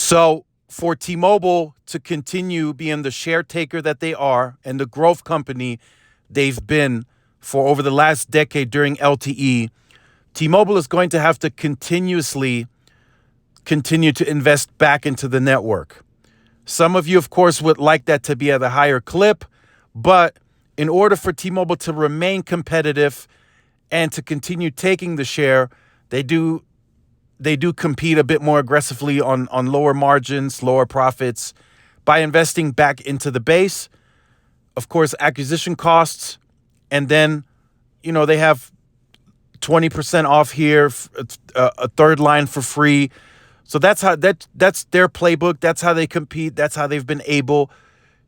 So for T-Mobile to continue being the share taker that they are and the growth company they've been for over the last decade during LTE, T-Mobile is going to have to continuously continue to invest back into the network. Some of you, of course, would like that to be at a higher clip, but in order for T-Mobile to remain competitive and to continue taking the share, they do compete a bit more aggressively on lower margins, lower profits by investing back into the base. Of course, acquisition costs, and then, they have 20% off here, a third line for free. So that's their playbook. That's how they compete. That's how they've been able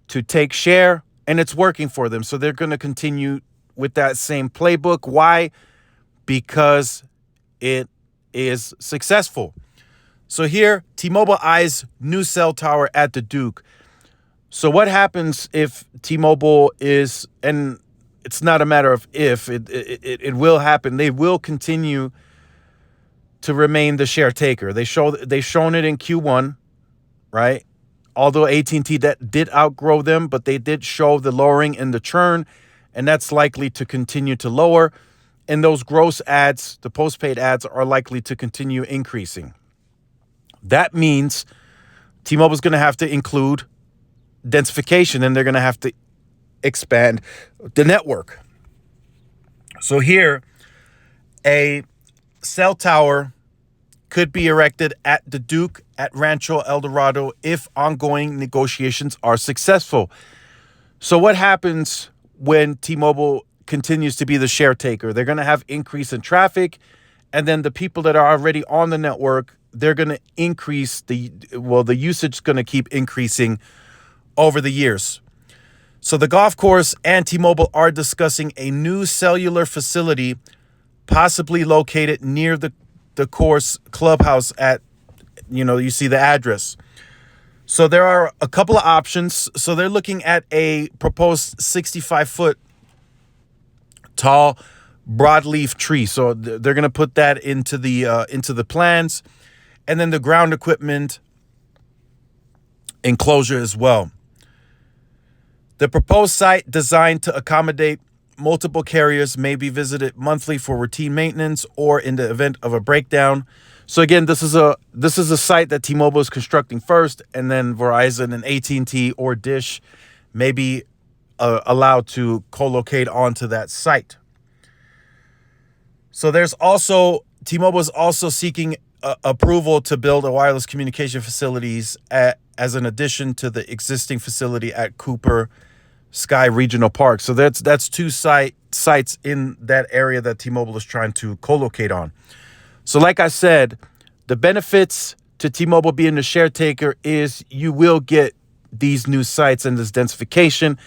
to take share, and it's working for them. So they're going to continue with that same playbook. Why? Because it is successful. So here, T-Mobile eyes new cell tower at the Duke. So what happens if T-Mobile is, and it's not a matter of if, it will happen. They will continue to remain the share taker. They've shown it in Q1, right? Although AT&T that did outgrow them, but they did show the lowering in the churn, and that's likely to continue to lower. And those gross ads, the postpaid ads, are likely to continue increasing. That means T-Mobile is going to have to include densification, and they're going to have to expand the network. So here, a cell tower could be erected at the Duke at Rancho El Dorado if ongoing negotiations are successful. So what happens when T-Mobile continues to be the share taker? They're going to have increase in traffic, and then the people that are already on the network, they're going to increase the usage is going to keep increasing over the years. So the golf course and T-Mobile are discussing a new cellular facility possibly located near the course clubhouse at, you see the address. So there are a couple of options. So they're looking at a proposed 65-foot tall broadleaf tree. So they're going to put that into the plans, and then the ground equipment enclosure as well. The proposed site, designed to accommodate multiple carriers, may be visited monthly for routine maintenance or in the event of a breakdown. So again, this is a site that T-Mobile is constructing first, and then Verizon and AT&T or Dish may be allowed to co-locate onto that site. So T-Mobile is also seeking approval to build a wireless communication facilities as an addition to the existing facility at Cooper Sky Regional Park. So that's two sites in that area that T-Mobile is trying to co-locate on. So like I said, the benefits to T-Mobile being the share taker is you will get these new sites and this densification,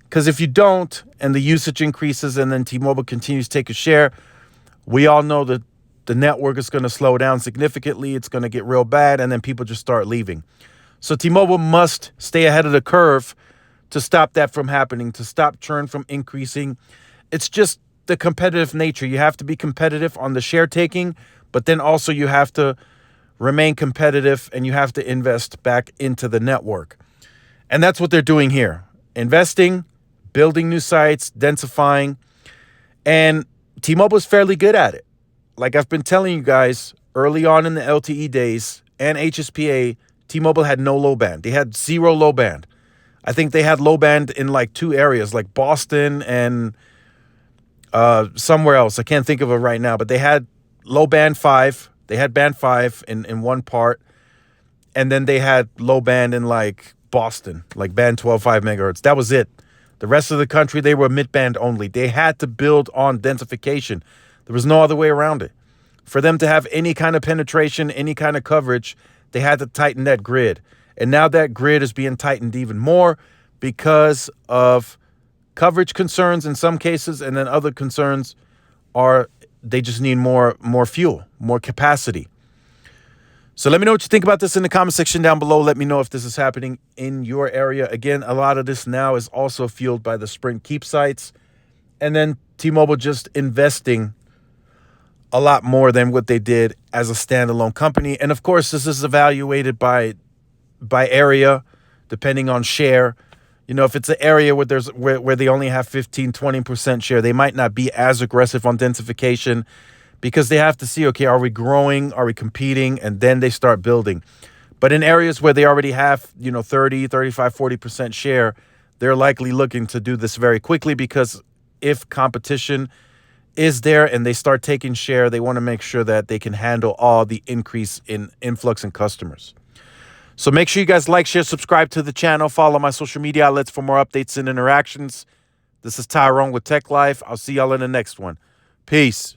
because if you don't and the usage increases and then T-Mobile continues to take a share, we all know that the network is going to slow down significantly. It's going to get real bad, and then people just start leaving. So T-Mobile must stay ahead of the curve to stop that from happening, to stop churn from increasing. It's just the competitive nature. You have to be competitive on the share taking, but then also you have to remain competitive and you have to invest back into the network. And that's what they're doing here. Investing, building new sites, densifying, and T-Mobile is fairly good at it. Like I've been telling you guys, early on in the LTE days and HSPA, T-Mobile had no low band. They had zero low band. I think they had low band in like two areas, like Boston and somewhere else. I can't think of it right now, but they had low band 5. They had band 5 in one part. And then they had low band in like Boston, like band 12, 5 megahertz. That was it. The rest of the country, they were mid-band only. They had to build on densification. There was no other way around it. For them to have any kind of penetration, any kind of coverage, they had to tighten that grid. And now that grid is being tightened even more because of coverage concerns in some cases, and then other concerns are they just need more fuel, more capacity. So let me know what you think about this in the comment section down below. Let me know if this is happening in your area. Again, a lot of this now is also fueled by the Sprint Keep sites, and then T-Mobile just investing a lot more than what they did as a standalone company. And of course, this is evaluated by by area, depending on share. You know, if it's an area where they only have 15-20% share, they might not be as aggressive on densification because they have to see, okay, are we growing? Are we competing? And then they start building. But in areas where they already have, 30, 35, 40% share, they're likely looking to do this very quickly because if competition is there and they start taking share, they want to make sure that they can handle all the increase in influx in customers. So make sure you guys like, share, subscribe to the channel, follow my social media outlets for more updates and interactions. This is Tyrone with Tech Life. I'll see y'all in the next one. Peace.